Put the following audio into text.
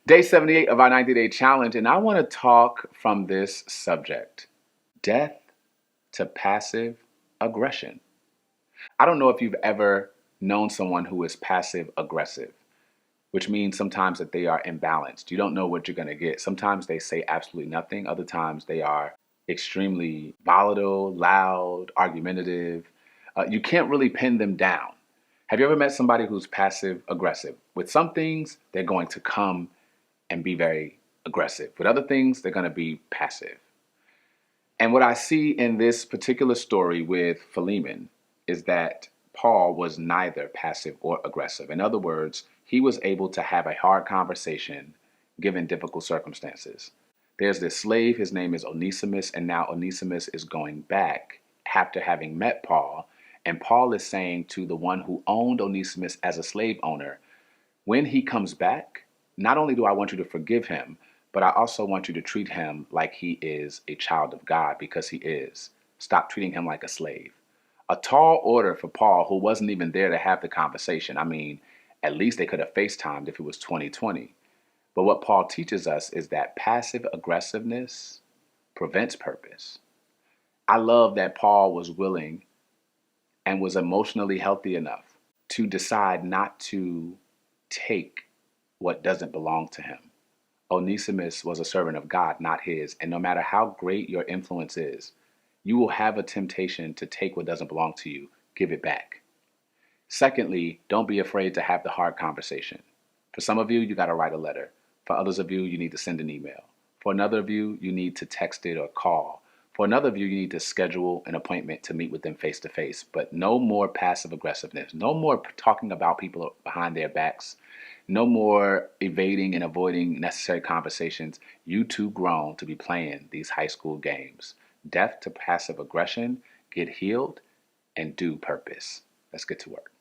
Day 78 of our 90-day challenge, and I want to talk from this subject: death to passive aggression. I don't know if you've ever known someone who is passive aggressive, which means sometimes that they are imbalanced. You don't know what you're going to get. Sometimes they say absolutely nothing, other times they are extremely volatile, loud, argumentative. You can't really pin them down. Have you ever met somebody who's passive aggressive? With some things, they're going to come and be very aggressive. With other things, they're going to be passive. And what I see in this particular story with Philemon is that Paul was neither passive or aggressive. In other words, he was able to have a hard conversation given difficult circumstances. There's this slave, his name is Onesimus, and now Onesimus is going back after having met Paul. And Paul is saying to the one who owned Onesimus as a slave owner, when he comes back, not only do I want you to forgive him, but I also want you to treat him like he is a child of God, because he is. Stop treating him like a slave. A tall order for Paul, who wasn't even there to have the conversation. I mean, at least they could have FaceTimed if it was 2020. But what Paul teaches us is that passive aggressiveness prevents purpose. I love that Paul was willing and was emotionally healthy enough to decide not to take what doesn't belong to him. Onesimus was a servant of God, not his. And no matter how great your influence is, you will have a temptation to take what doesn't belong to you, give it back. Secondly, don't be afraid to have the hard conversation. For some of you, you got to write a letter. For others of you, you need to send an email. For another of you, you need to text it or call. For another of you, you need to schedule an appointment to meet with them face to face. But no more passive aggressiveness. No more talking about people behind their backs. No more evading and avoiding necessary conversations. You too grown to be playing these high school games. Death to passive aggression, get healed, and do purpose. Let's get to work.